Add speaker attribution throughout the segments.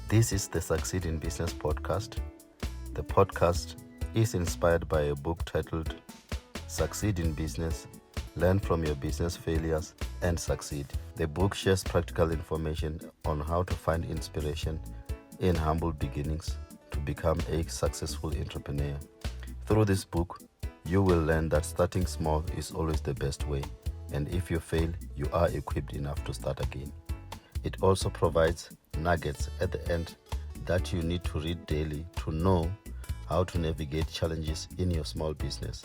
Speaker 1: This is the Succeed in Business podcast. The podcast is inspired by a book titled Succeed in Business, Learn from Your Business Failures and Succeed. The book shares practical information on how to find inspiration in humble beginnings to become a successful entrepreneur. Through this book, you will learn that starting small is always the best way, and if you fail, you are equipped enough to start again. It also provides nuggets at the end that you need to read daily to know how to navigate challenges in your small business.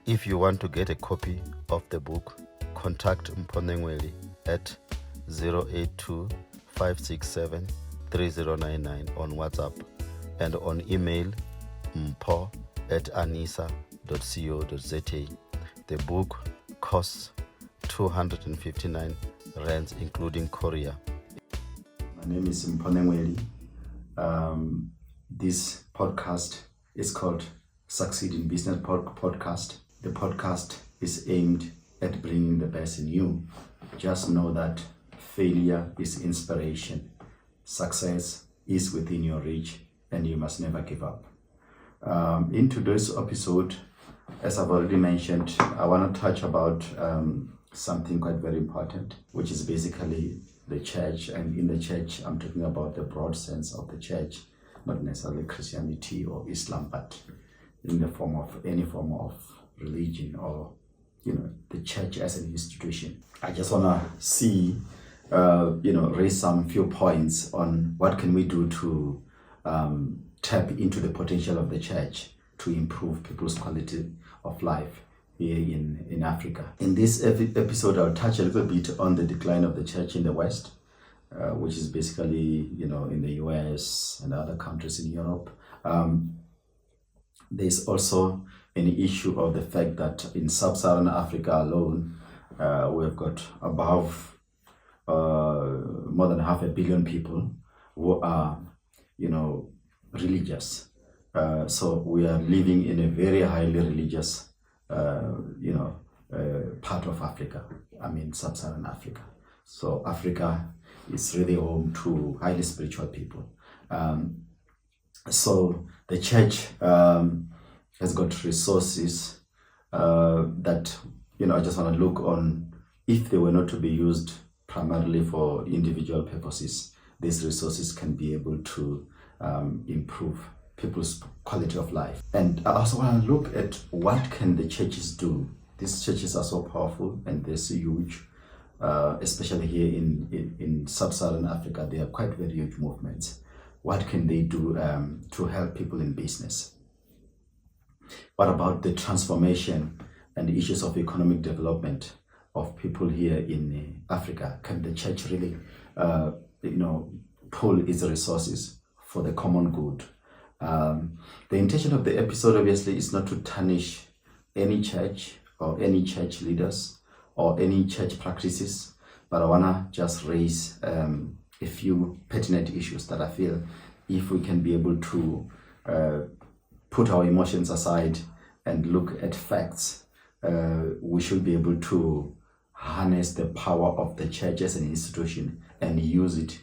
Speaker 1: If you want to get a copy of the book, contact Mpho Nenweli at 082-567-3099 on WhatsApp and on email mpho@anisa.co.za. The book costs 259 rands including courier.
Speaker 2: My name is Mpho Nenweli. This podcast is called Succeed in Business podcast. The podcast is aimed at bringing the best in you. Just know that failure is inspiration. Success is within your reach and you must never give up. In today's episode, as I've already mentioned, I want to touch about something quite very important, which is basically the church. And in the church, I'm talking about the broad sense of the church, not necessarily Christianity or Islam, but in the form of any form of religion or, the church as an institution. I just want to see, raise some few points on what can we do to tap into the potential of the church to improve people's quality of life here in Africa. In this episode, I'll touch a little bit on the decline of the church in the West, which is basically, in the US and other countries in Europe. There's also an issue of the fact that in sub-Saharan Africa alone, we've got above more than 500 million people who are, religious. So we are living in a very highly religious part of Africa. I mean, sub-Saharan Africa. So Africa is really home to highly spiritual people. So the church has got resources that, I just want to look on. If they were not to be used primarily for individual purposes, these resources can be able to improve people's quality of life. And I also want to look at what can the churches do. These churches are so powerful and they're so huge, especially here in sub-Saharan Africa. They are quite very huge movements. What can they do to help people in business? What about the transformation and the issues of economic development of people here in Africa? Can the church really, pull its resources for the common good? The intention of the episode obviously is not to tarnish any church or any church leaders or any church practices, but I want to just raise a few pertinent issues that I feel if we can be able to put our emotions aside and look at facts, we should be able to harness the power of the church as an institution and use it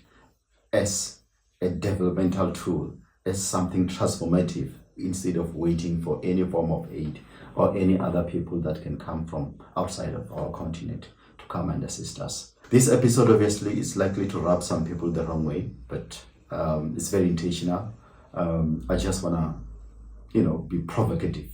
Speaker 2: as a developmental tool, as something transformative, instead of waiting for any form of aid or any other people that can come from outside of our continent to come and assist us. This episode obviously is likely to rub some people the wrong way, but it's very intentional. I just want to, be provocative,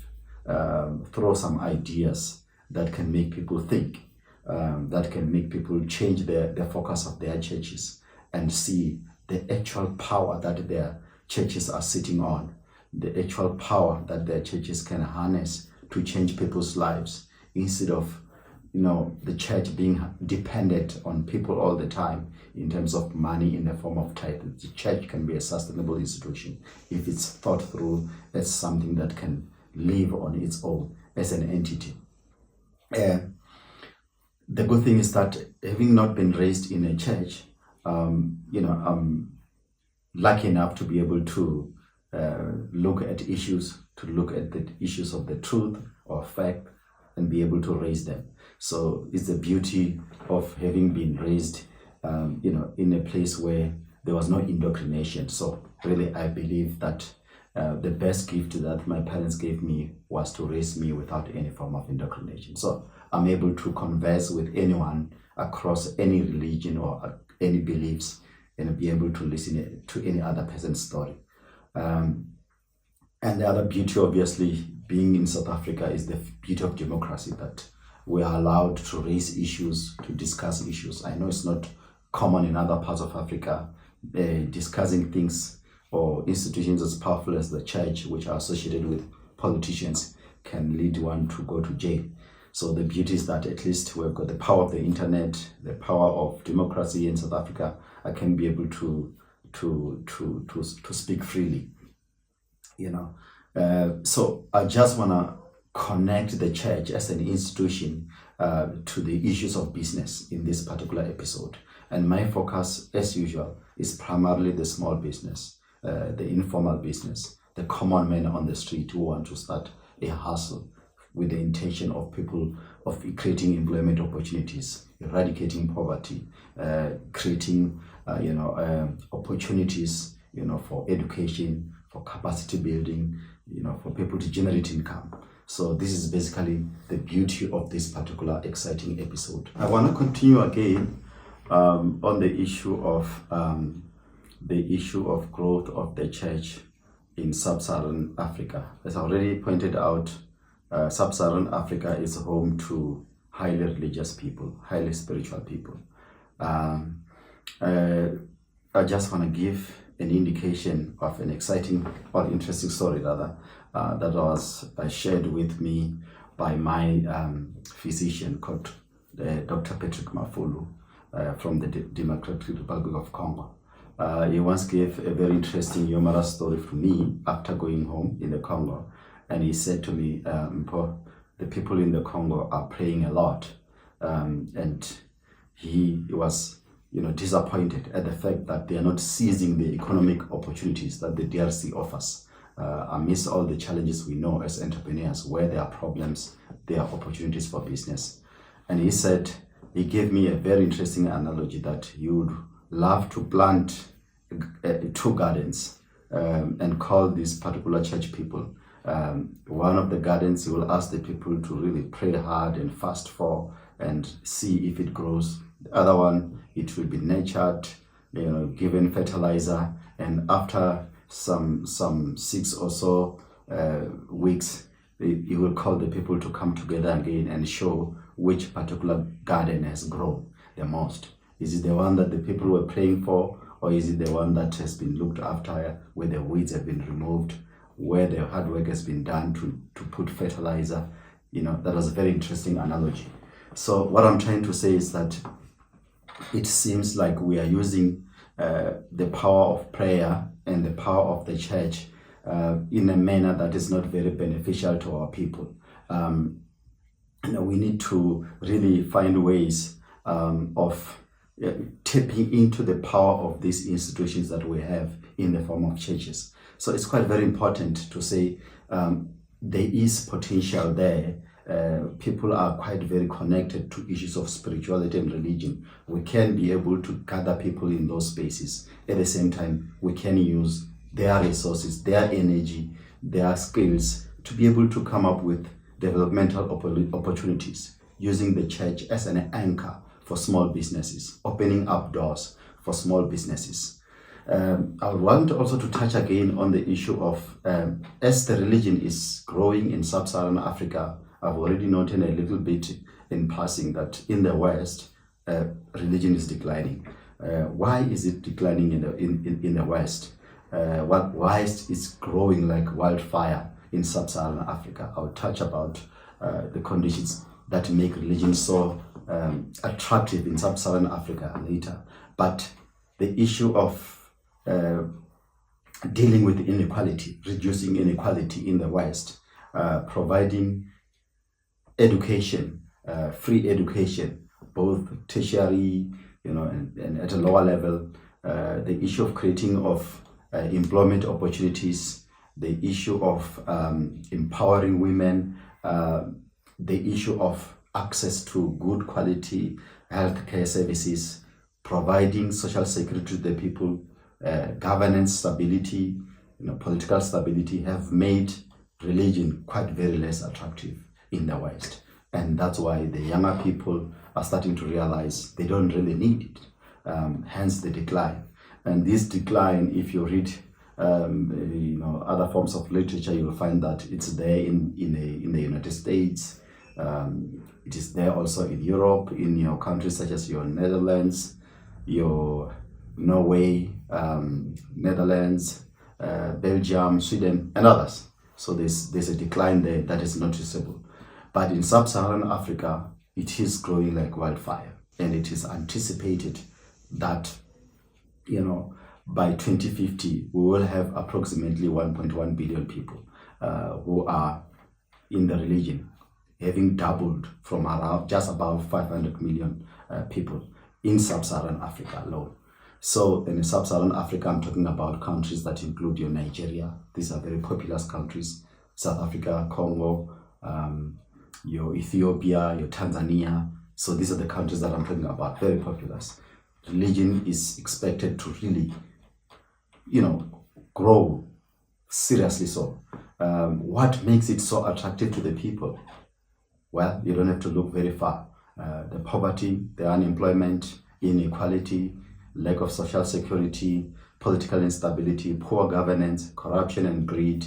Speaker 2: throw some ideas that can make people think, that can make people change the focus of their churches and see the actual power that their churches are sitting on, the actual power that their churches can harness to change people's lives, instead of the church being dependent on people all the time in terms of money in the form of tithe. The church can be a sustainable institution if it's thought through as something that can live on its own as an entity. The good thing is that having not been raised in a church, I'm lucky enough to be able to look at issues, to look at the issues of the truth or fact and be able to raise them. So it's the beauty of having been raised, in a place where there was no indoctrination. So really, I believe that the best gift that my parents gave me was to raise me without any form of indoctrination. So I'm able to converse with anyone across any religion or any beliefs, and be able to listen to any other person's story. And the other beauty, obviously, being in South Africa is the beauty of democracy, that we are allowed to raise issues, to discuss issues. I know it's not common in other parts of Africa, discussing things or institutions as powerful as the church, which are associated with politicians, can lead one to go to jail. So the beauty is that at least we've got the power of the internet, the power of democracy in South Africa. I can be able to speak freely, So I just want to connect the church as an institution to the issues of business in this particular episode. And my focus, as usual, is primarily the small business, the informal business, the common man on the street who want to start a hustle with the intention of creating employment opportunities, eradicating poverty, creating opportunities for education, for capacity building, for people to generate income. So this is basically the beauty of this particular exciting episode. I want to continue again on the issue of growth of the church in sub-Saharan Africa. As I already pointed out, sub-Saharan Africa is home to highly religious people, highly spiritual people. I just want to give an indication of an exciting or interesting story rather that was shared with me by my physician called Dr Mpho from the Democratic Republic of Congo. He once gave a very interesting, humorous story to me after going home in the Congo. And he said to me, Mpho, the people in the Congo are praying a lot. And he was disappointed at the fact that they are not seizing the economic opportunities that the DRC offers. Amidst all the challenges we know as entrepreneurs, where there are problems, there are opportunities for business. And he said, he gave me a very interesting analogy that he would love to plant 2 gardens and call these particular church people. One of the gardens, he will ask the people to really pray hard and fast for and see if it grows. The other one, it will be nurtured, given fertilizer, and after some 6 or so weeks, he will call the people to come together again and show which particular garden has grown the most. Is it the one that the people were praying for, or is it the one that has been looked after, where the weeds have been removed, where the hard work has been done to put fertilizer? That was a very interesting analogy. So what I'm trying to say is that it seems like we are using the power of prayer and the power of the church in a manner that is not very beneficial to our people. We need to really find ways of tapping into the power of these institutions that we have in the form of churches. So it's quite very important to say there is potential there. People are quite very connected to issues of spirituality and religion. We can be able to gather people in those spaces. At the same time, we can use their resources, their energy, their skills to be able to come up with developmental opportunities, using the church as an anchor for small businesses, opening up doors for small businesses. I would want also to touch again on the issue of as the religion is growing in sub-Saharan Africa. I've already noted a little bit in passing that in the West, religion is declining. Why is it declining in the West? Why is it growing like wildfire in sub-Saharan Africa? I'll touch about the conditions that make religion so attractive in sub-Saharan Africa later. But the issue of dealing with inequality, reducing inequality in the West, providing education, free education, both tertiary, and at a lower level, the issue of creating of employment opportunities, the issue of empowering women, the issue of access to good quality healthcare services, providing social security to the people, governance stability, political stability, have made religion quite very less attractive in the West. And that's why the younger people are starting to realize they don't really need it. Hence the decline. And this decline, if you read other forms of literature, you'll find that it's there in the United States. It is there also in Europe, in your countries such as your Netherlands, your Norway, Netherlands, Belgium, Sweden, and others. So there's a decline there that is noticeable. But in sub-Saharan Africa, it is growing like wildfire, and it is anticipated that, by 2050, we will have approximately 1.1 billion people who are in the religion, having doubled from around just about 500 million people in sub-Saharan Africa alone. So in sub-Saharan Africa, I'm talking about countries that include your Nigeria. These are very populous countries. South Africa, Congo, your Ethiopia, your Tanzania. So these are the countries that I'm talking about, very populous. Religion is expected to really, grow seriously so. What makes it so attractive to the people? Well, you don't have to look very far. The poverty, the unemployment, inequality, lack of social security, political instability, poor governance, corruption and greed,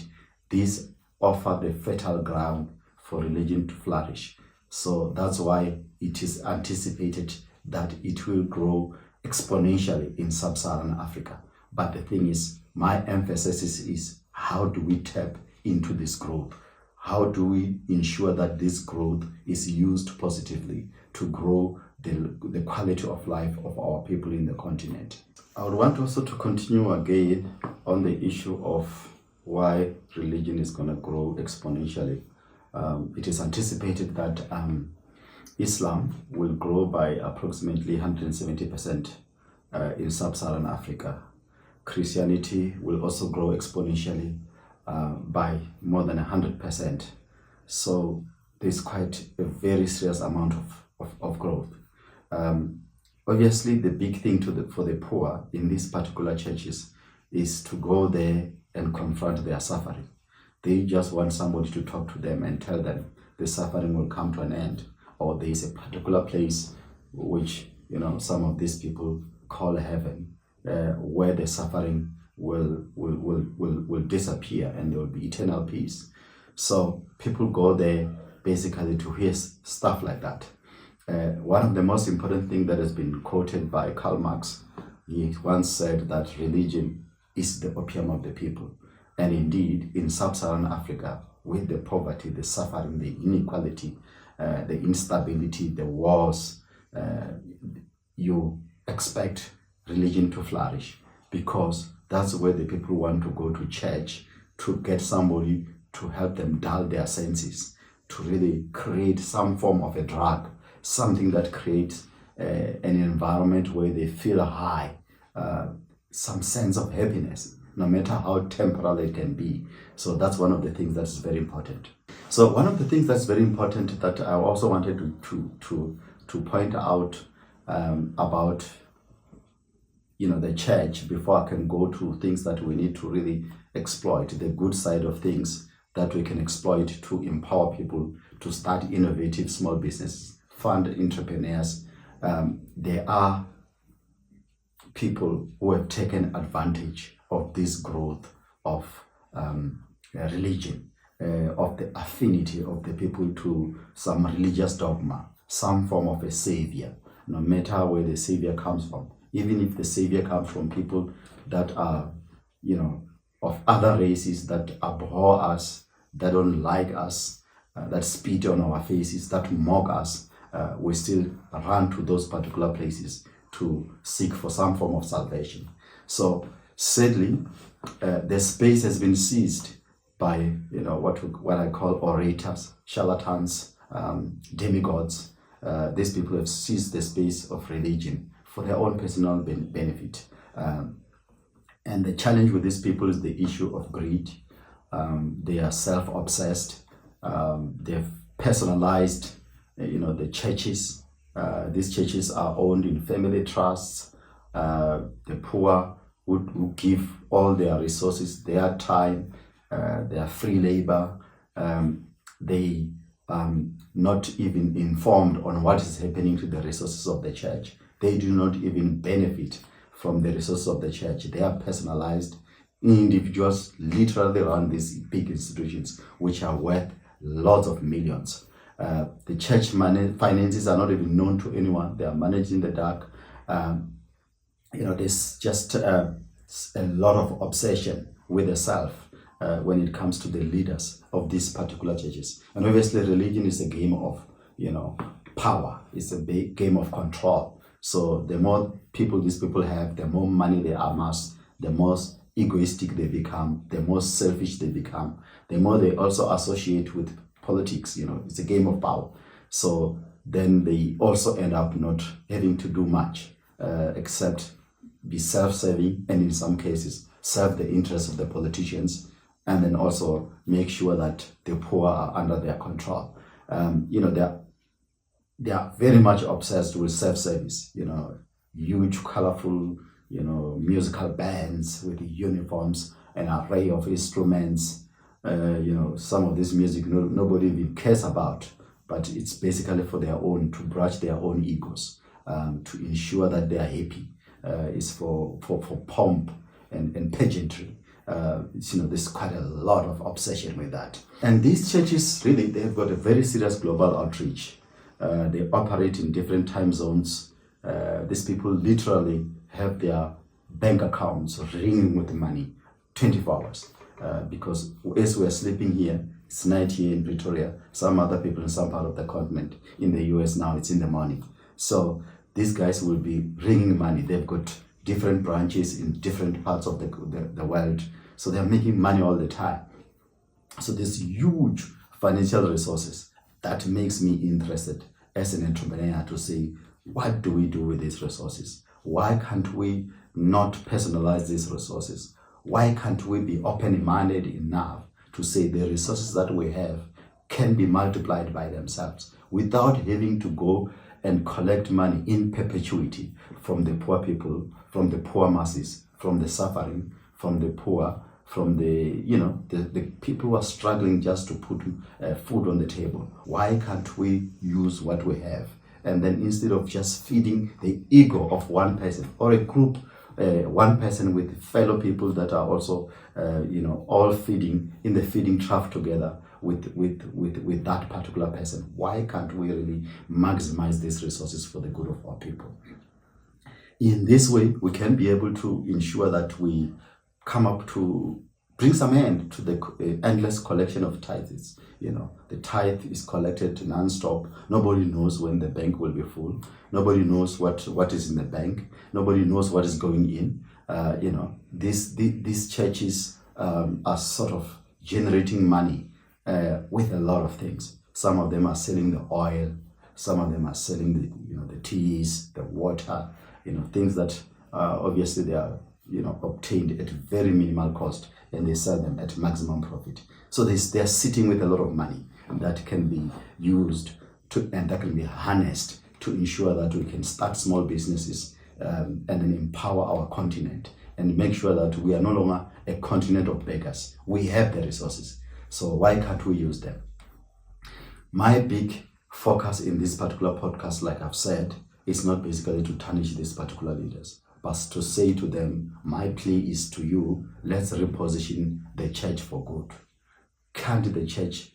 Speaker 2: these offer the fertile ground for religion to flourish. So that's why it is anticipated that it will grow exponentially in sub-Saharan Africa. But the thing is, my emphasis is how do we tap into this growth? How do we ensure that this growth is used positively to grow the quality of life of our people in the continent? I would want also to continue again on the issue of why religion is going to grow exponentially. It is anticipated that Islam will grow by approximately 170% in sub-Saharan Africa. Christianity will also grow exponentially by more than 100%. So there's quite a very serious amount of growth. Obviously, the big thing for the poor in these particular churches is to go there and confront their suffering. They just want somebody to talk to them and tell them the suffering will come to an end, or there is a particular place which some of these people call heaven, where the suffering will disappear and there will be eternal peace. So people go there basically to hear stuff like that. One of the most important things that has been quoted by Karl Marx, he once said that religion is the opium of the people. And indeed, in sub-Saharan Africa, with the poverty, the suffering, the inequality, the instability, the wars, you expect religion to flourish, because that's where the people want to go to church, to get somebody to help them dull their senses, to really create some form of a drug, something that creates an environment where they feel high, some sense of happiness, no matter how temporal it can be. So that's one of the things that's very important. So one of the things that's very important that I also wanted to point out about the church, before I can go to things that we need to really exploit, the good side of things that we can exploit to empower people to start innovative small businesses, fund entrepreneurs. There are people who have taken advantage of this growth of religion, of the affinity of the people to some religious dogma, some form of a savior, no matter where the savior comes from. Even if the savior comes from people that are, of other races, that abhor us, that don't like us, that spit on our faces, that mock us, we still run to those particular places to seek for some form of salvation. So sadly, the space has been seized by what I call orators, charlatans, demigods. These people have seized the space of religion for their own personal benefit. And the challenge with these people is the issue of greed. They are self-obsessed. They've personalized, the churches These churches are owned in family trusts. The poor would give all their resources, their time, their free labor. They not even informed on what is happening to the resources of the church. They do not even benefit from the resources of the church. They are personalized. Individuals literally run these big institutions which are worth lots of millions. The church finances are not even known to anyone. They are managed in the dark. There's just a lot of obsession with the self when it comes to the leaders of these particular churches. And obviously religion is a game of, power. It's a big game of control. So the more people these people have, the more money they amass, the more egoistic they become, the more selfish they become, the more they also associate with politics. It's a game of power. So then they also end up not having to do much except be self-serving, and in some cases serve the interests of the politicians, and then also make sure that the poor are under their control. They are very much obsessed with self-service, huge, colorful, musical bands with uniforms, an array of instruments. Some of this music nobody even cares about, but it's basically for their own, to brush their own egos, to ensure that they are happy. It's for pomp and pageantry. There's quite a lot of obsession with that. And these churches, really, they've got a very serious global outreach. They operate in different time zones. These people literally have their bank accounts ringing with money 24 hours. Because as we're sleeping here, it's night here in Pretoria. Some other people in some part of the continent, in the US now, it's in the morning. So these guys will be ringing money. They've got different branches in different parts of the world. So they're making money all the time. So there's huge financial resources. That makes me interested as an entrepreneur to say, what do we do with these resources? Why can't we not personalize these resources? Why can't we be open-minded enough to say the resources that we have can be multiplied by themselves without having to go and collect money in perpetuity from the poor people, from the poor masses, from the suffering, from the poor, from the people who are struggling just to put food on the table? Why can't we use what we have? And then instead of just feeding the ego of one person or a group, one person with fellow people that are also, all feeding in the feeding trough together with that particular person, why can't we really maximize these resources for the good of our people? In this way, we can be able to ensure that we come up to bring some end to the endless collection of tithes. The tithe is collected non-stop. Nobody knows when the bank will be full. Nobody knows what is in the bank. Nobody knows what is going in. These churches are sort of generating money with a lot of things. Some of them are selling the oil. Some of them are selling the teas, the water, things that obviously they are obtained at very minimal cost, and they sell them at maximum profit. So they're sitting with a lot of money that can be used and that can be harnessed to ensure that we can start small businesses and then empower our continent and make sure that we are no longer a continent of beggars. We have the resources, so why can't we use them? My big focus in this particular podcast, like I've said, is not basically to tarnish these particular leaders, but to say to them, my plea is to you, let's reposition the church for good. Can't the church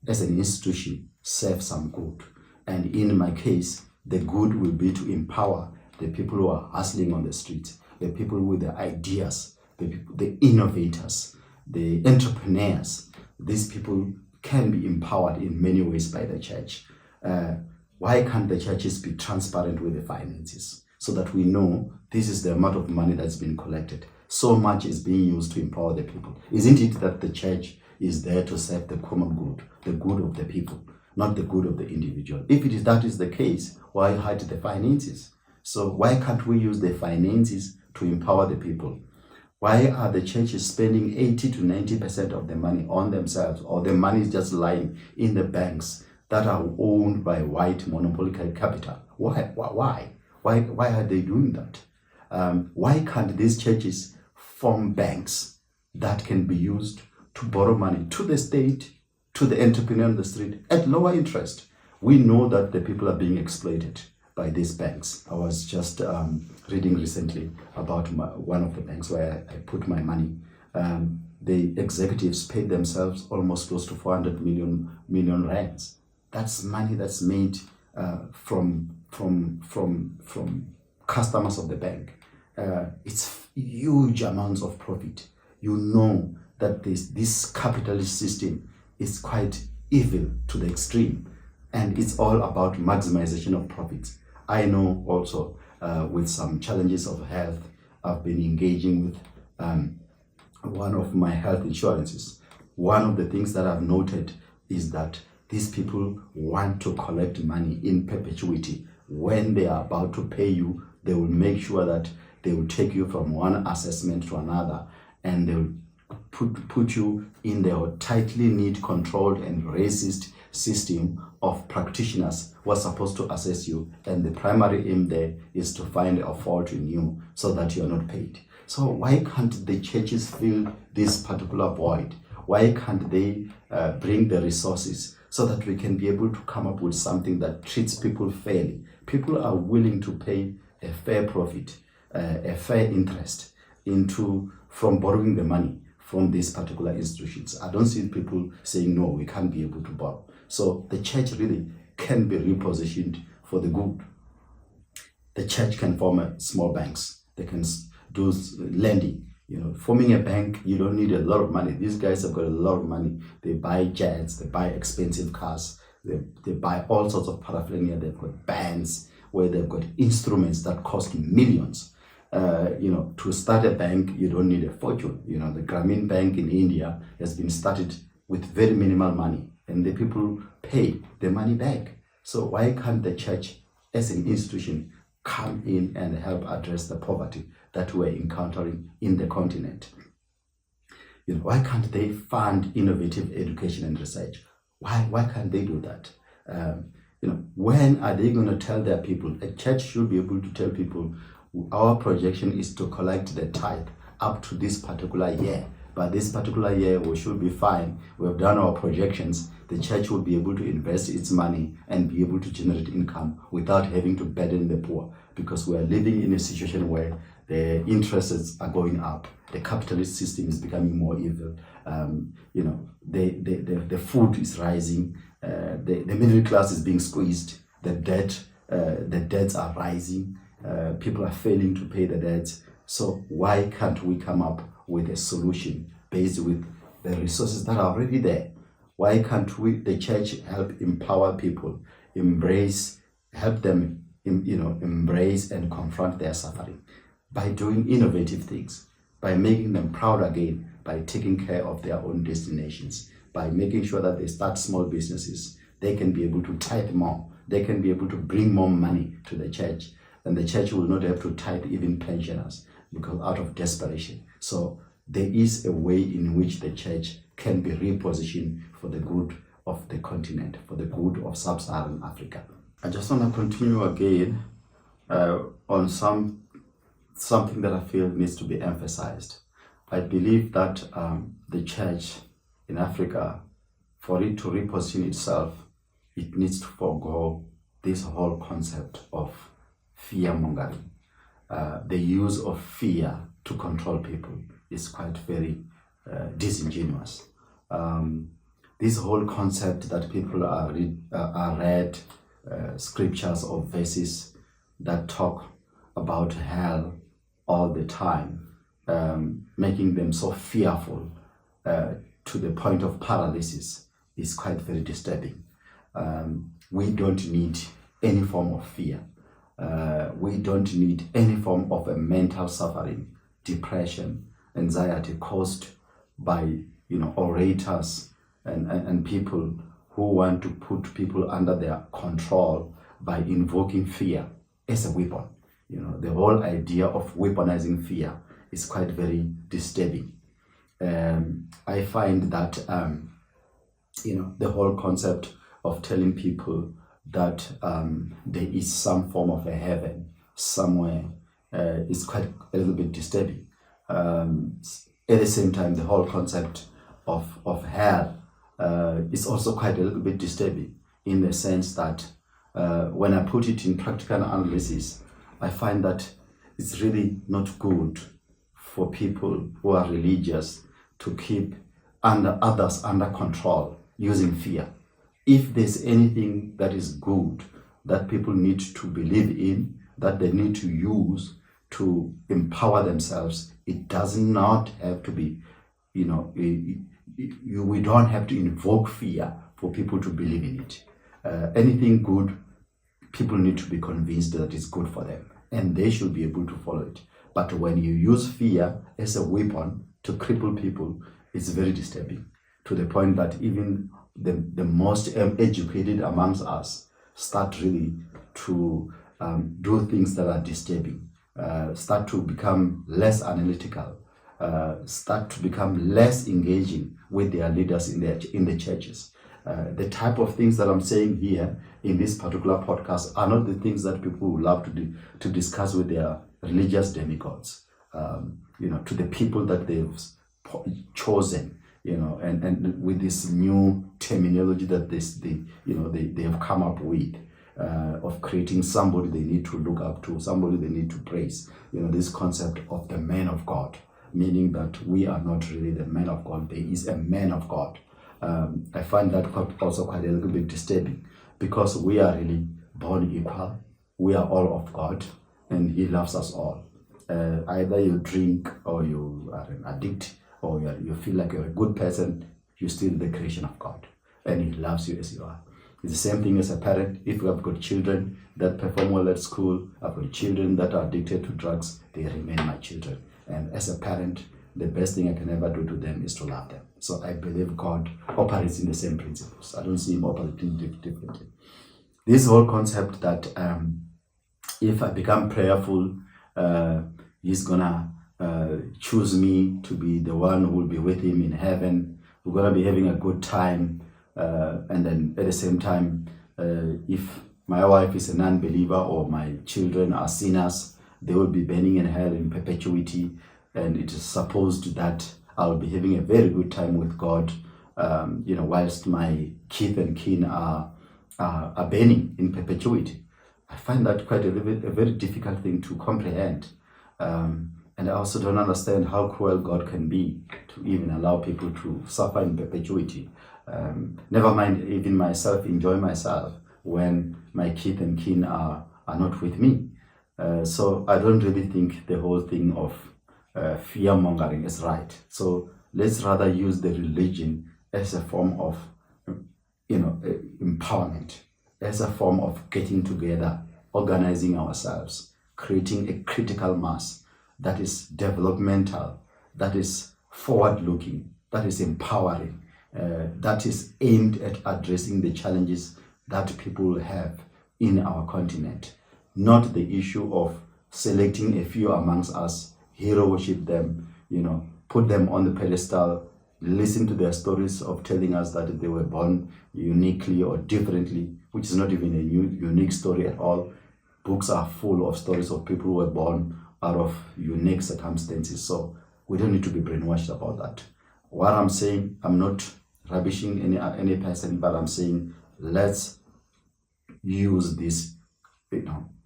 Speaker 2: as an institution serve some good? And in my case, the good will be to empower the people who are hustling on the streets, the people with the ideas, the innovators, the entrepreneurs. These people can be empowered in many ways by the church. Why can't the churches be transparent with the finances so that we know this is the amount of money that's been collected? So much is being used to empower the people. Isn't it that the church is there to serve the common good, the good of the people, not the good of the individual? If that is the case, why hide the finances? So why can't we use the finances to empower the people? Why are the churches spending 80 to 90% of the money on themselves, or the money is just lying in the banks that are owned by white monopoly capital. Why? Why are they doing that? Why can't these churches form banks that can be used to borrow money to the state, to the entrepreneur on the street at lower interest? We know that the people are being exploited by these banks. I was just reading recently about one of the banks where I put my money. The executives paid themselves almost close to 400 million rands. That's money that's made from customers of the bank. It's huge amounts of profit. You know that this capitalist system is quite evil to the extreme, and it's all about maximization of profits. I know also with some challenges of health, I've been engaging with one of my health insurances. One of the things that I've noted is that these people want to collect money in perpetuity. When they are about to pay you, they will make sure that they will take you from one assessment to another, and they will put you in their tightly knit, controlled and racist system of practitioners who are supposed to assess you, and the primary aim there is to find a fault in you so that you are not paid. So why can't the churches fill this particular void? Why can't they bring the resources so that we can be able to come up with something that treats people fairly? People are willing to pay a fair profit, a fair interest from borrowing the money from these particular institutions. I don't see people saying, no, we can't be able to borrow. So the church really can be repositioned for the good. The church can form small banks. They can do lending. Forming a bank, you don't need a lot of money. These guys have got a lot of money. They buy jets, they buy expensive cars, they buy all sorts of paraphernalia. They've got bands where they've got instruments that cost millions. To start a bank, you don't need a fortune. The Grameen Bank in India has been started with very minimal money, and the people pay the money back. So why can't the church as an institution come in and help address the poverty that we're encountering in the continent? Why can't they fund innovative education and research? Why can't they do that? When are they going to tell their people? A church should be able to tell people, our projection is to collect the tithe up to this particular year. But this particular year, we should be fine. We have done our projections. The church will be able to invest its money and be able to generate income without having to burden the poor, because we are living in a situation where the interests are going up. The capitalist system is becoming more evil. The food is rising. The middle class is being squeezed. The debts are rising. People are failing to pay the debts. So why can't we come up with a solution based with the resources that are already there? Why can't the church help empower people, help them embrace and confront their suffering by doing innovative things, by making them proud again, by taking care of their own destinations, by making sure that they start small businesses. They can be able to tithe more. They can be able to bring more money to the church, and the church will not have to tithe even pensioners, because out of desperation. So there is a way in which the church can be repositioned for the good of the continent, for the good of sub-Saharan Africa. I just want to continue again on something that I feel needs to be emphasized. I believe that the church in Africa, for it to reposition itself, it needs to forego this whole concept of fear-mongering. The use of fear to control people is quite very disingenuous. This whole concept that people are read scriptures or verses that talk about hell all the time, making them so fearful to the point of paralysis, is quite very disturbing. We don't need any form of fear. We don't need any form of a mental suffering, depression, anxiety caused by orators and people who want to put people under their control by invoking fear as a weapon. The whole idea of weaponizing fear is quite very disturbing. I find that the whole concept of telling people that there is some form of a heaven somewhere is quite a little bit disturbing. At the same time, the whole concept of hell is also quite a little bit disturbing, in the sense that when I put it in practical analysis, I find that it's really not good for people who are religious to keep others under control using fear. If there's anything that is good that people need to believe in, that they need to use to empower themselves, it does not have to be, we don't have to invoke fear for people to believe in it. Anything good, people need to be convinced that it's good for them, and they should be able to follow it. But when you use fear as a weapon to cripple people, it's very disturbing, to the point that even the most educated amongst us start really to do things that are disturbing, start to become less analytical, start to become less engaging with their leaders in the churches. The type of things that I'm saying here in this particular podcast are not the things that people would love to discuss with their religious demigods, to the people that they've chosen, and with this new terminology that they have come up with, of creating somebody they need to look up to, somebody they need to praise. This concept of the man of God, meaning that we are not really the man of God. There is a man of God. I find that also quite a little bit disturbing, because we are really born equal. We are all of God, and He loves us all. Either you drink, or you are an addict, or you feel like you're a good person, you're still the creation of God, and He loves you as you are. It's the same thing as a parent. If you have got children that perform well at school, I've got children that are addicted to drugs, they remain my children. And as a parent, the best thing I can ever do to them is to love them. So I believe God operates in the same principles. I don't see Him operating differently. This whole concept that if I become prayerful, He's gonna choose me to be the one who will be with Him in heaven. We're gonna be having a good time. And then at the same time, if my wife is a non-believer or my children are sinners, they will be burning in hell in perpetuity. And it is supposed that I'll be having a very good time with God, whilst my kith and kin are burning in perpetuity. I find that quite a very difficult thing to comprehend. And I also don't understand how cruel God can be to even allow people to suffer in perpetuity. Never mind even myself, enjoy myself when my kith and kin are not with me. So I don't really think the whole thing of fear mongering is right. So let's rather use the religion as a form of empowerment, as a form of getting together, organizing ourselves, creating a critical mass that is developmental, that is forward-looking, that is empowering, that is aimed at addressing the challenges that people have in our continent. Not the issue of selecting a few amongst us, hero worship them, put them on the pedestal, listen to their stories of telling us that they were born uniquely or differently, which is not even a unique story at all. Books are full of stories of people who were born out of unique circumstances. So we don't need to be brainwashed about that. What I'm saying, I'm not rubbishing any person, but I'm saying let's use this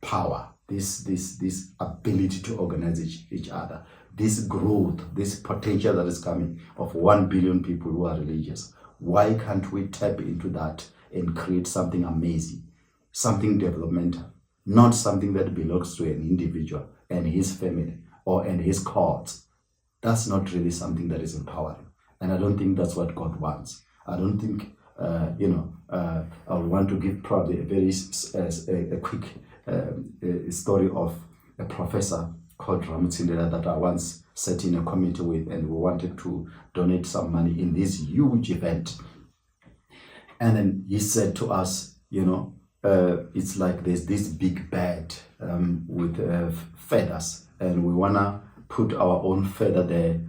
Speaker 2: power, this ability to organize each other, this growth, this potential that is coming of 1 billion people who are religious. Why can't we tap into that and create something amazing, something developmental, not something that belongs to an individual and his family and his courts? That's not really something that is empowering. And I don't think that's what God wants. I don't think, I would want to give probably a very quick story of a professor called Ramutsindela that I once sat in a committee with, and we wanted to donate some money in this huge event. And then he said to us, it's like there's this big bed with feathers, and we want to put our own feather there,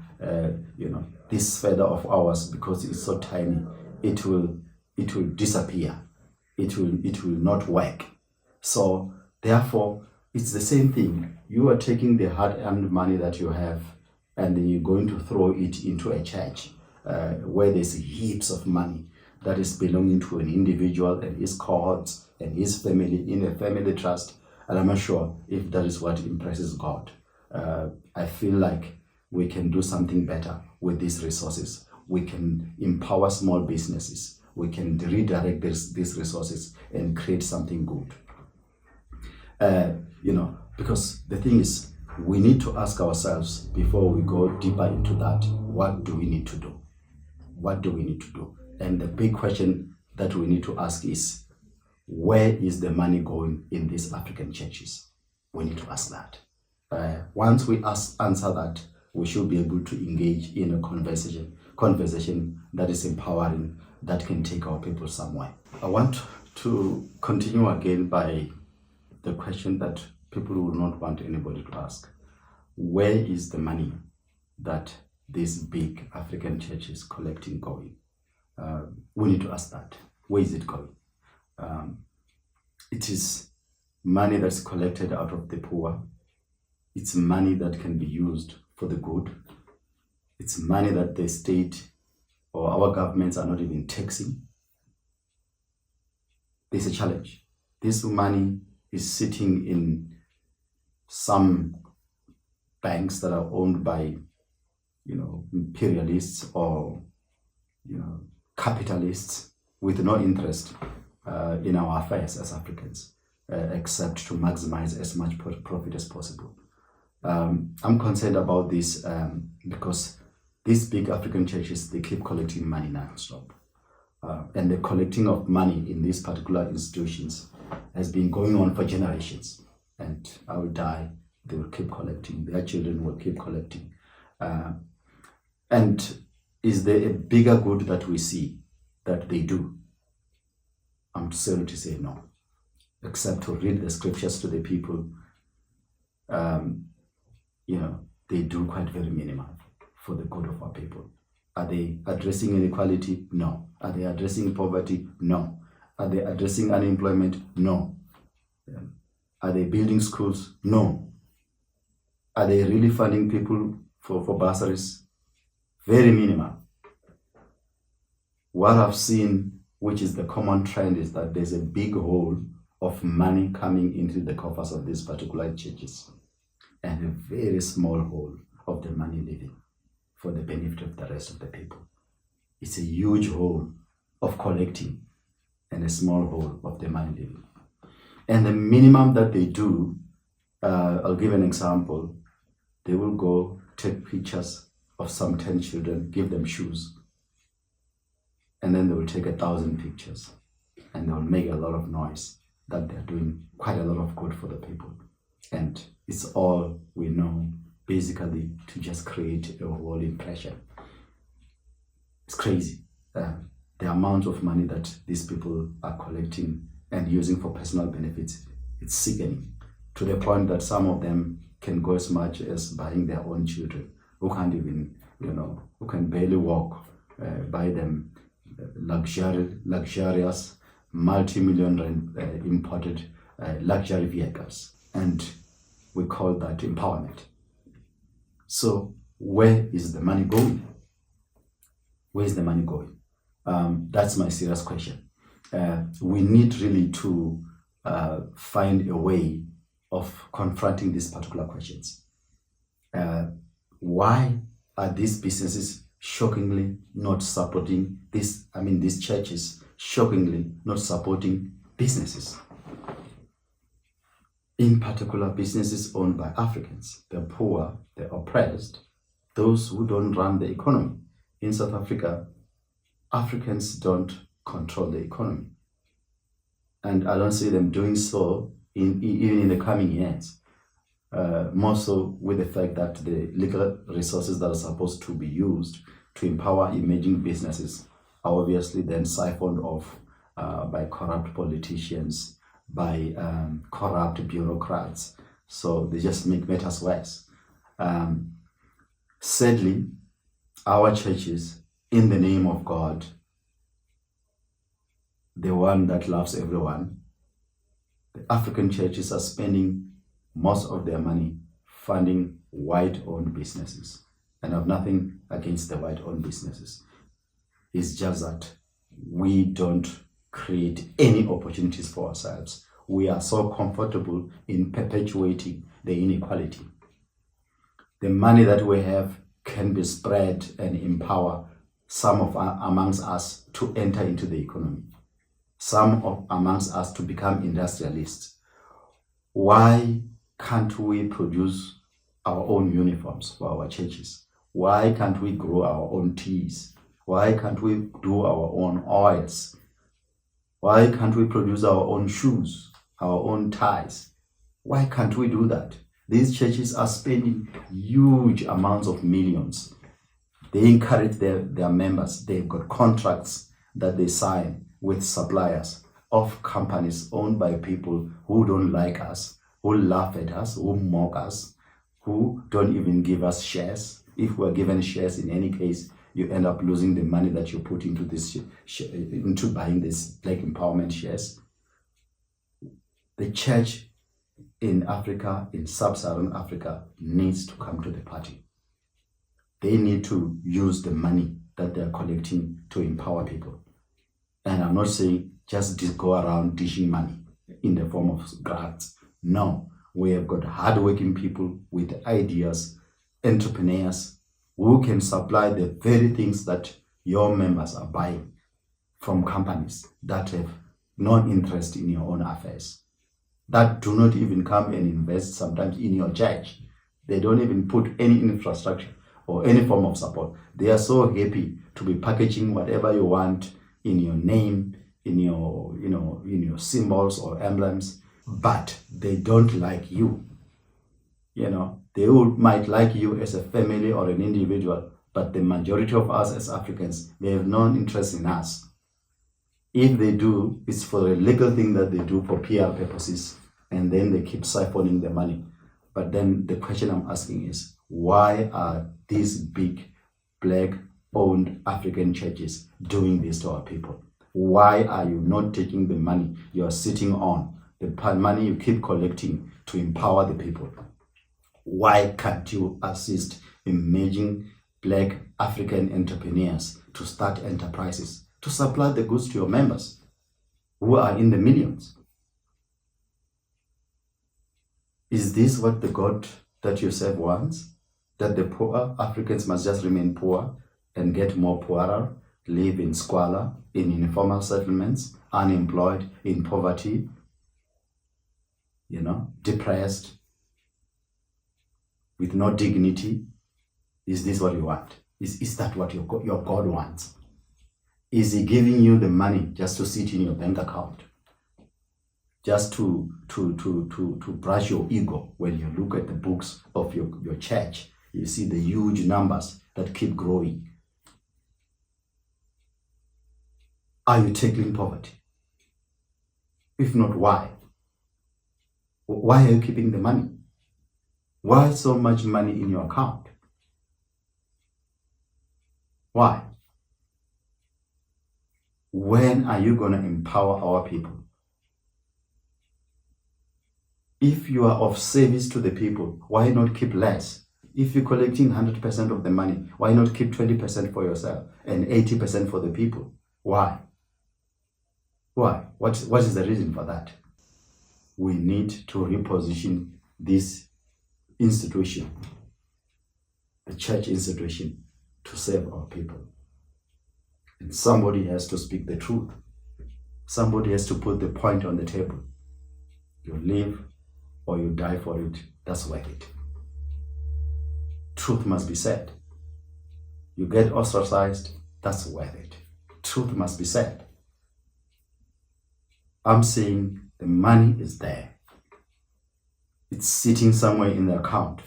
Speaker 2: this feather of ours, because it's so tiny, it will disappear. it will not work. So therefore, it's the same thing. You are taking the hard-earned money that you have, and then you're going to throw it into a church where there's heaps of money that is belonging to an individual and his cohorts and his family in a family trust. And I'm not sure if that is what impresses God. I feel like we can do something better with these resources. We can empower small businesses. We can redirect these resources and create something good. Because the thing is, we need to ask ourselves before we go deeper into that, what do we need to do? What do we need to do? And the big question that we need to ask is, where is the money going in these African churches? We need to ask that. Once we answer that, we should be able to engage in a conversation that is empowering, that can take our people somewhere. I want to continue again by the question that people will not want anybody to ask. Where is the money that these big African churches collecting going? We need to ask that. Where is it going? It is money that's collected out of the poor. It's money that can be used for the good. It's money that the state or our governments are not even taxing. There's a challenge. This money is sitting in some banks that are owned by, imperialists or, capitalists with no interest in our affairs as Africans, except to maximize as much profit as possible. I'm concerned about this because these big African churches, they keep collecting money non-stop. And the collecting of money in these particular institutions has been going on for generations. And I will die, they will keep collecting, their children will keep collecting. And is there a bigger good that we see that they do? I'm sorry to say no, except to read the scriptures to the people. They do quite very minimal for the good of our people. Are they addressing inequality? No. Are they addressing poverty? No. Are they addressing unemployment? No. Are they building schools? No. Are they really funding people for bursaries? Very minimal. What I've seen, which is the common trend, is that there's a big hole of money coming into the coffers of these particular churches, and a very small hole of the money leaving for the benefit of the rest of the people. It's a huge hole of collecting and a small hole of the money leaving. And the minimum that they do, I'll give an example. They will go take pictures of some 10 children, give them shoes, and then they will take 1,000 pictures, and they will make a lot of noise that they're doing quite a lot of good for the people. And it's all we know, basically, to just create a whole impression. It's crazy. The amount of money that these people are collecting and using for personal benefits, it's sickening, to the point that some of them can go as much as buying their own children who can't even, who can barely walk, buy them luxurious, multi-million imported luxury vehicles. And we call that empowerment. So where is the money going? Where is the money going? That's my serious question. We need really to find a way of confronting these particular questions. Why are these businesses shockingly not supporting this? These churches shockingly not supporting businesses. In particular, businesses owned by Africans, the poor, the oppressed, those who don't run the economy. In South Africa, Africans don't control the economy. And I don't see them doing so even in the coming years. More so with the fact that the legal resources that are supposed to be used to empower emerging businesses are obviously then siphoned off by corrupt politicians, by corrupt bureaucrats. So they just make matters worse. Sadly, our churches, in the name of God, the one that loves everyone, the African churches are spending most of their money funding white-owned businesses. And I have nothing against the white-owned businesses. It's just that we don't create any opportunities for ourselves. We are so comfortable in perpetuating the inequality. The money that we have can be spread and empower some of amongst us to enter into the economy, some amongst us to become industrialists. Why can't we produce our own uniforms for our churches? Why can't we grow our own teas? Why can't we do our own oils? Why can't we produce our own shoes, our own ties? Why can't we do that? These churches are spending huge amounts of millions. They encourage their members. They've got contracts that they sign with suppliers of companies owned by people who don't like us, who laugh at us, who mock us, who don't even give us shares. If we're given shares, in any case, you end up losing the money that you put into this into buying this black empowerment shares. The church in Africa, in sub-Saharan Africa, needs to come to the party. They need to use the money that they're collecting to empower people. And I'm not saying just go around dishing money in the form of grants. No, we have got hardworking people with ideas, entrepreneurs who can supply the very things that your members are buying from companies that have no interest in your own affairs, that do not even come and invest sometimes in your church. They don't even put any infrastructure or any form of support. They are so happy to be packaging whatever you want in your name, in your, in your symbols or emblems, but they don't like you. They might like you as a family or an individual, but the majority of us as Africans, they have no interest in us. If they do, it's for a legal thing that they do for PR purposes, and then they keep siphoning the money. But then the question I'm asking is, why are these big black-owned African churches doing this to our people? Why are you not taking the money you're sitting on, the money you keep collecting to empower the people? Why can't you assist emerging black African entrepreneurs to start enterprises, to supply the goods to your members who are in the millions? Is this what the God that you serve wants? That the poor Africans must just remain poor and get more poorer, live in squalor, in informal settlements, unemployed, in poverty, depressed, with no dignity? Is this what you want? Is that what your God wants? Is he giving you the money just to sit in your bank account? Just to brush your ego? When you look at the books of your church, you see the huge numbers that keep growing. Are you tackling poverty? If not, why? Why are you keeping the money? Why so much money in your account? Why? When are you going to empower our people? If you are of service to the people, why not keep less? If you're collecting 100% of the money, why not keep 20% for yourself and 80% for the people? Why? Why? What is the reason for that? We need to reposition this institution, the church institution, to serve our people. And somebody has to speak the truth. Somebody has to put the point on the table. You live or you die for it, that's worth it. Truth must be said. You get ostracized, that's worth it. Truth must be said. I'm saying the money is there. It's sitting somewhere in the account,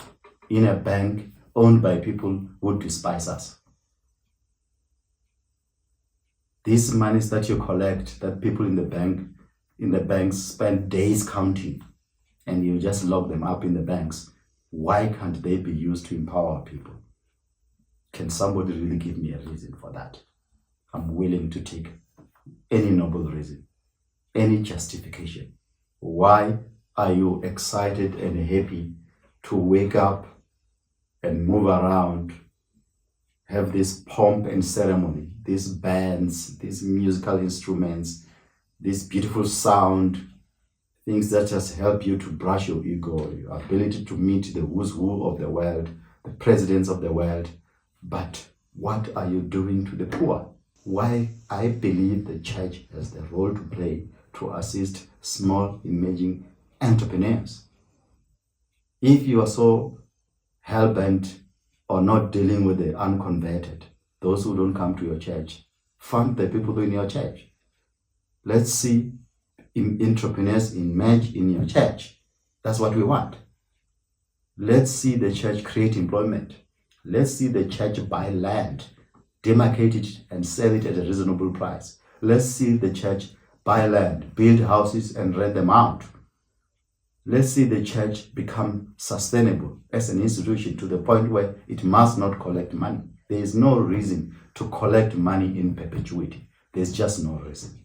Speaker 2: in a bank owned by people who despise us. These monies that you collect, that people in the banks spend days counting, and you just lock them up in the banks, why can't they be used to empower people? Can somebody really give me a reason for that? I'm willing to take any noble reason, any justification. Why are you excited and happy to wake up and move around, have this pomp and ceremony, these bands, these musical instruments, this beautiful sound, things that just help you to brush your ego, your ability to meet the who's who of the world, the presidents of the world. But what are you doing to the poor? Why I believe the church has the role to play to assist small emerging entrepreneurs. If you are so hell-bent on not dealing with the unconverted, those who don't come to your church, fund the people in your church. Let's see entrepreneurs emerge in your church. That's what we want. Let's see the church create employment. Let's see the church buy land, demarcate it and sell it at a reasonable price. Let's see the church buy land, build houses and rent them out. Let's see the church become sustainable as an institution to the point where it must not collect money. There is no reason to collect money in perpetuity. There's just no reason.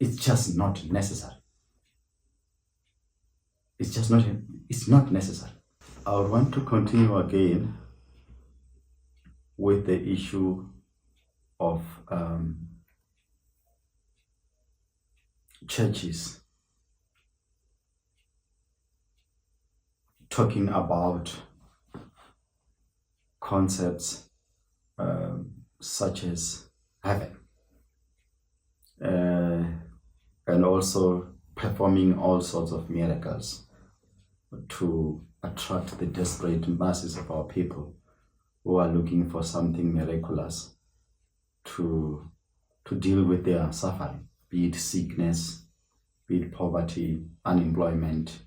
Speaker 2: It's just not necessary. It's not necessary. I would want to continue again with the issue of churches talking about concepts such as heaven, and also performing all sorts of miracles to attract the desperate masses of our people who are looking for something miraculous to deal with their suffering, be it sickness, be it poverty, unemployment.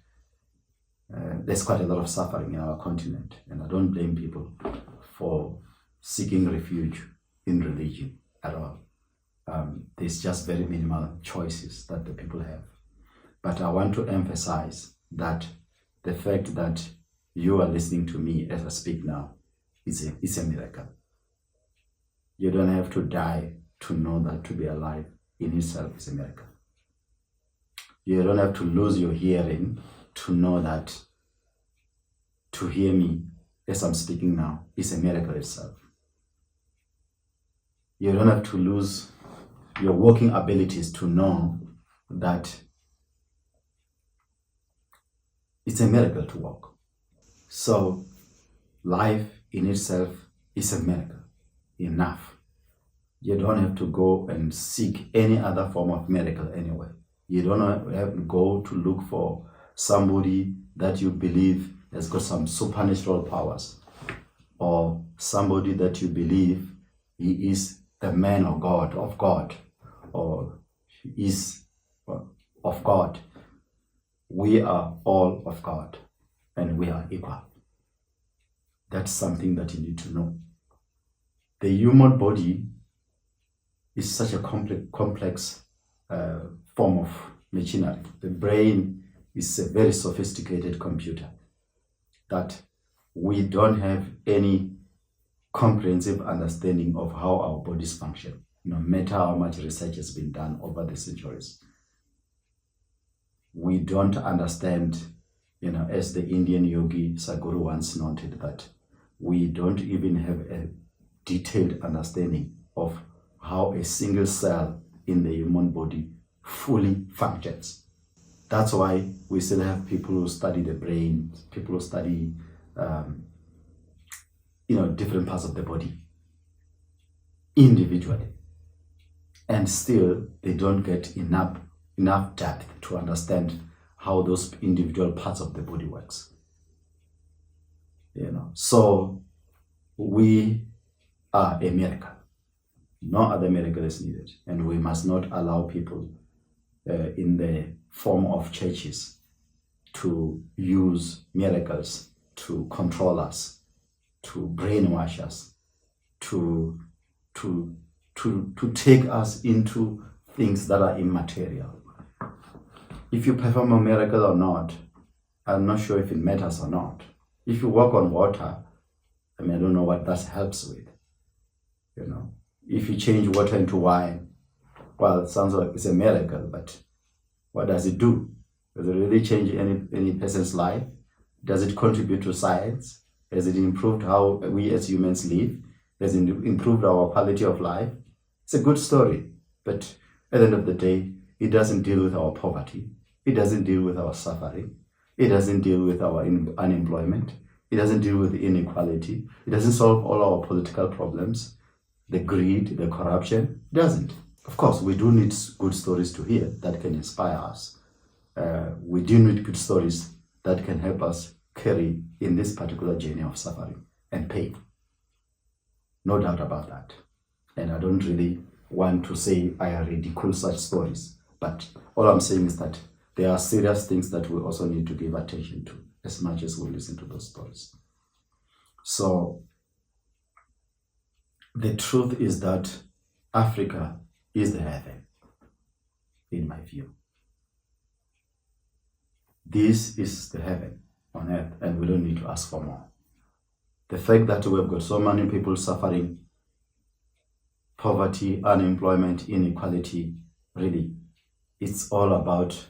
Speaker 2: There's quite a lot of suffering in our continent, and I don't blame people for seeking refuge in religion at all. There's just very minimal choices that the people have. But I want to emphasize that the fact that you are listening to me as I speak now is a miracle. You don't have to die to know that to be alive in itself is a miracle. You don't have to lose your hearing to know that to hear me as I'm speaking now is a miracle itself. You don't have to lose your walking abilities to know that it's a miracle to walk. So life in itself is a miracle enough. You don't have to go and seek any other form of miracle anyway. You don't have to go to look for somebody that you believe has got some supernatural powers, or somebody that you believe he is the man of God, or he is of God. We are all of God and we are equal. That's something that you need to know. The human body is such a complex form of machinery. The brain is a very sophisticated computer that we don't have any comprehensive understanding of how our bodies function, no matter how much research has been done over the centuries. We don't understand, as the Indian yogi Sadhguru once noted, that we don't even have a detailed understanding of how a single cell in the human body fully functions. That's why we still have people who study the brain, people who study different parts of the body individually, and still they don't get enough depth to understand how those individual parts of the body works. So we are a miracle. No other miracle is needed, and we must not allow people in the form of churches to use miracles to control us, to brainwash us, to take us into things that are immaterial. If you perform a miracle or not, I'm not sure if it matters or not. If you walk on water, I don't know what that helps with. If you change water into wine, well, it sounds like it's a miracle, but what does it do? Does it really change any person's life? Does it contribute to science? Has it improved how we as humans live? Has it improved our quality of life? It's a good story, but at the end of the day, it doesn't deal with our poverty. It doesn't deal with our suffering. It doesn't deal with our unemployment. It doesn't deal with inequality. It doesn't solve all our political problems, the greed, the corruption. It doesn't. Of course, we do need good stories to hear that can inspire us. We do need good stories that can help us carry in this particular journey of suffering and pain. No doubt about that. And I don't really want to say I ridicule such stories, but all I'm saying is that there are serious things that we also need to give attention to as much as we listen to those stories. So the truth is that Africa is the heaven, in my view. This is the heaven on earth, and we don't need to ask for more. The fact that we've got so many people suffering poverty, unemployment, inequality, really, it's all about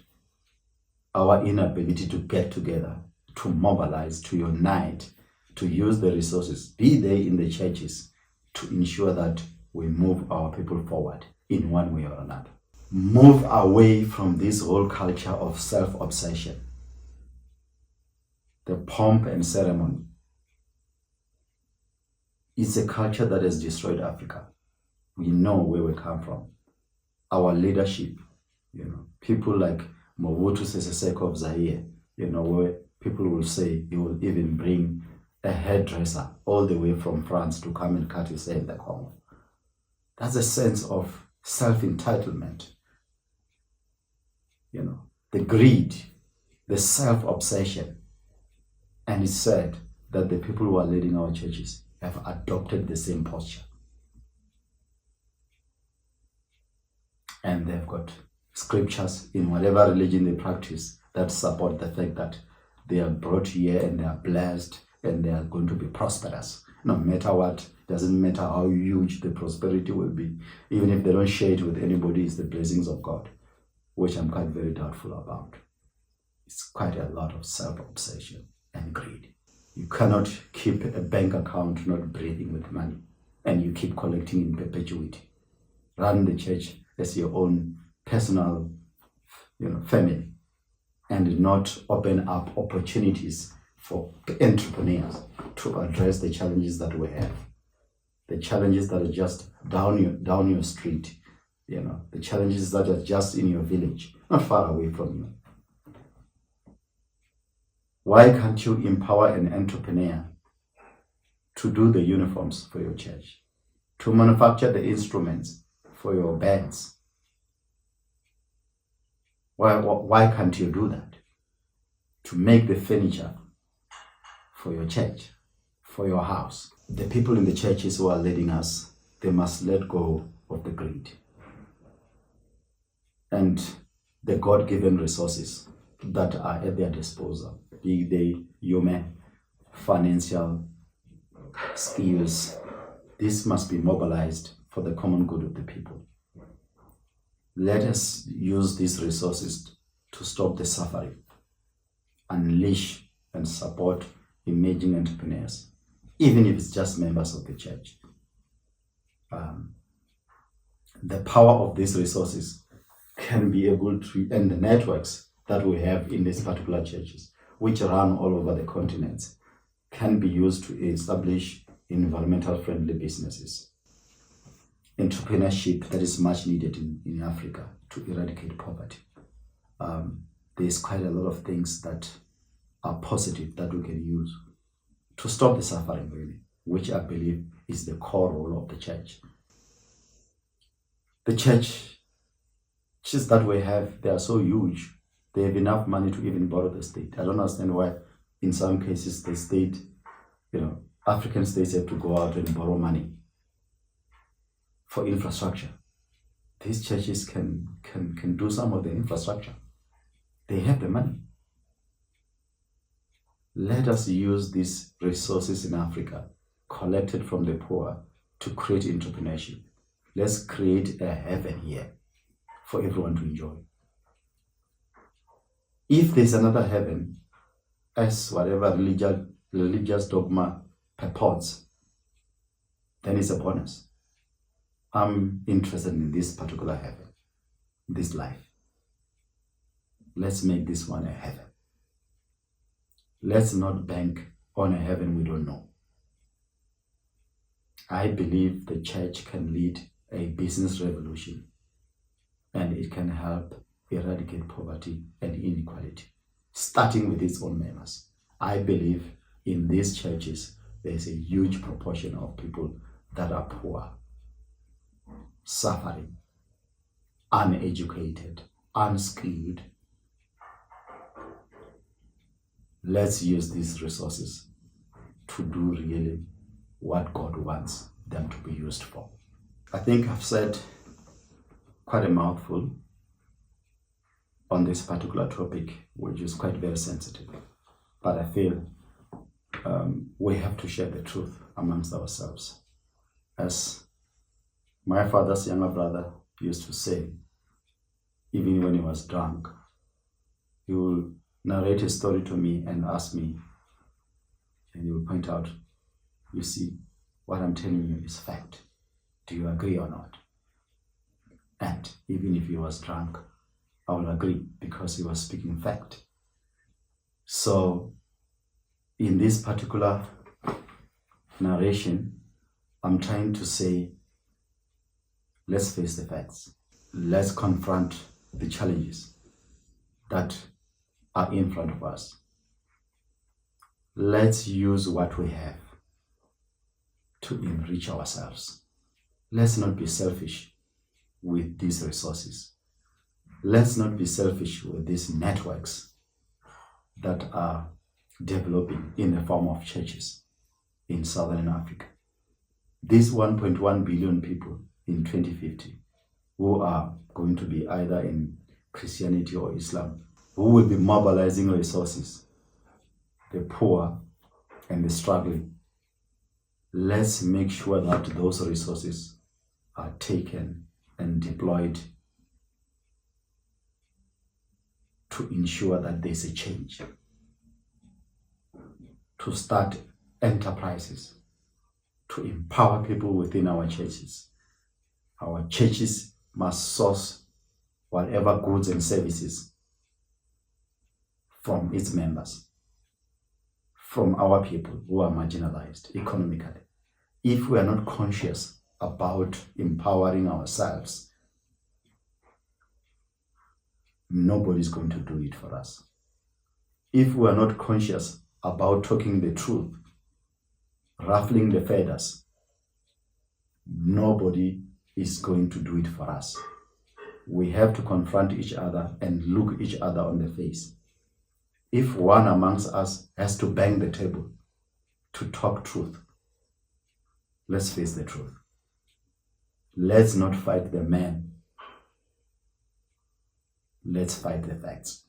Speaker 2: our inability to get together, to mobilize, to unite, to use the resources, be they in the churches, to ensure that we move our people forward in one way or another. Move away from this whole culture of self-obsession, the pomp and ceremony. It's a culture that has destroyed Africa. We know where we come from. Our leadership, people like Mobutu Sese Seko of Zaire, where people will say he will even bring a hairdresser all the way from France to come and cut his hair in the Congo. That's a sense of self-entitlement. The greed, the self-obsession. And it's said that the people who are leading our churches have adopted the same posture. And they've got scriptures in whatever religion they practice that support the fact that they are brought here and they are blessed and they are going to be prosperous. No matter what, doesn't matter how huge the prosperity will be, even if they don't share it with anybody, it's the blessings of God, which I'm quite very doubtful about. It's quite a lot of self-obsession and greed. You cannot keep a bank account not breathing with money and you keep collecting in perpetuity. Run the church as your own personal family and not open up opportunities for entrepreneurs to address the challenges that we have, the challenges that are just down your street, the challenges that are just in your village, not far away from you. Why can't you empower an entrepreneur to do the uniforms for your church, to manufacture the instruments for your bands? Why can't you do that? To make the furniture for your church, for your house. The people in the churches who are leading us, they must let go of the greed and the God-given resources that are at their disposal, be they human, financial, skills. This must be mobilized for the common good of the people. Let us use these resources to stop the suffering, unleash and support emerging entrepreneurs, even if it's just members of the church. The power of these resources can be able to, and the networks that we have in these particular churches, which run all over the continent, can be used to establish environmental friendly businesses. Entrepreneurship that is much needed in Africa to eradicate poverty. There's quite a lot of things that are positive that we can use to stop the suffering, really, which I believe is the core role of the church. The churches that we have, they are so huge. They have enough money to even borrow the state. I don't understand why in some cases the state, African states have to go out and borrow money for infrastructure. These churches can do some of the infrastructure. They have the money. Let us use these resources in Africa, collected from the poor, to create entrepreneurship, Let's create a heaven here for everyone to enjoy. If there's another heaven, as whatever religious dogma purports, then it's a bonus. I'm interested in this particular heaven, this life. Let's make this one a heaven. Let's not bank on a heaven we don't know. I believe the church can lead a business revolution, and it can help eradicate poverty and inequality, starting with its own members. I believe in these churches, there's a huge proportion of people that are poor, suffering, uneducated, unskilled. Let's use these resources to do really what God wants them to be used for. I think I've said quite a mouthful on this particular topic, which is quite very sensitive. But I feel we have to share the truth amongst ourselves. As my father's younger brother used to say, even when he was drunk, he will narrate a story to me and ask me, and he will point out, you see, what I'm telling you is fact. Do you agree or not? And even if he was drunk, I will agree because he was speaking fact. So in this particular narration, I'm trying to say, let's face the facts. Let's confront the challenges that are in front of us. Let's use what we have to enrich ourselves. Let's not be selfish with these resources. Let's not be selfish with these networks that are developing in the form of churches in Southern Africa. These 1.1 billion people in 2050 who are going to be either in Christianity or Islam, who will be mobilizing resources, the poor and the struggling. Let's make sure that those resources are taken and deployed to ensure that there's a change, to start enterprises, to empower people within our churches. Our churches must source whatever goods and services from its members, from our people who are marginalized economically. If we are not conscious about empowering ourselves, nobody's going to do it for us. If we are not conscious about talking the truth, ruffling the feathers, nobody is going to do it for us. We have to confront each other and look each other on the face. If one amongst us has to bang the table to talk truth, let's face the truth. Let's not fight the man. Let's fight the facts.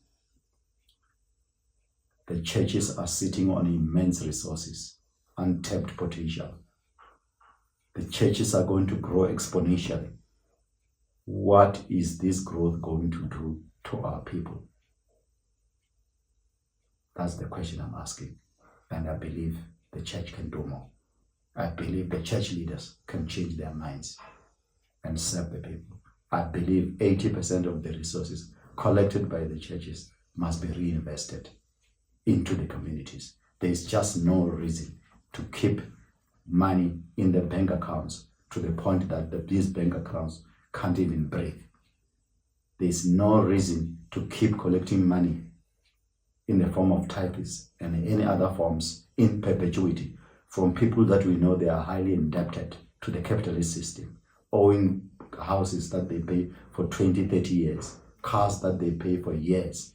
Speaker 2: The churches are sitting on immense resources, untapped potential. The churches are going to grow exponentially. What is this growth going to do to our people? That's the question I'm asking. And I believe the church can do more. I believe the church leaders can change their minds and serve the people. I believe 80% of the resources collected by the churches must be reinvested into the communities. There's just no reason to keep money in the bank accounts to the point that these bank accounts can't even breathe. There's no reason to keep collecting money in the form of tithes and any other forms in perpetuity from people that we know they are highly indebted to the capitalist system, owing houses that they pay for 20, 30 years, cars that they pay for years.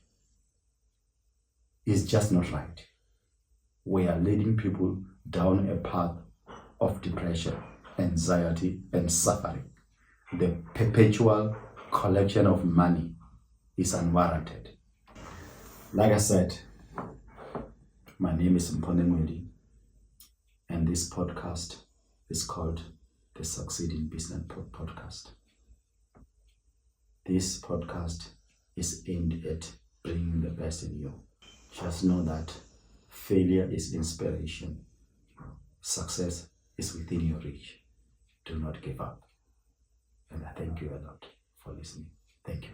Speaker 2: It's just not right. We are leading people down a path of depression, anxiety, and suffering. The perpetual collection of money is unwarranted. Like I said, my name is Mpho Nenweli, and this podcast is called the Succeed in Business podcast. This podcast is aimed at bringing the best in you. Just know that failure is inspiration. Success is within your reach. Do not give up. And I thank you a lot for listening. Thank you.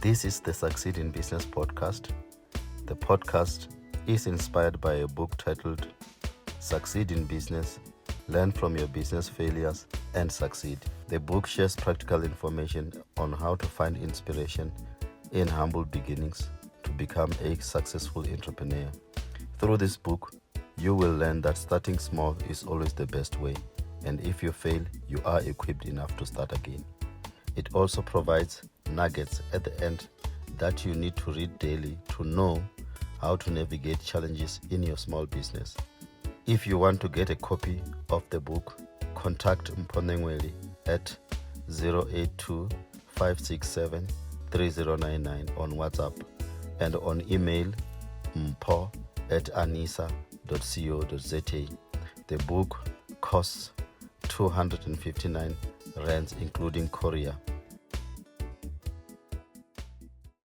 Speaker 1: This is the Succeed in Business podcast. The podcast is inspired by a book titled Succeed in Business, Learn from Your Business Failures and Succeed. The book shares practical information on how to find inspiration in humble beginnings to become a successful entrepreneur. Through this book, you will learn that starting small is always the best way, and if you fail, you are equipped enough to start again. It also provides nuggets at the end that you need to read daily to know how to navigate challenges in your small business. If you want to get a copy of the book, contact Mpho Nenweli at 082 567 3099 on WhatsApp and on email mpho@anisa.co.za. The book costs 259 rands including courier.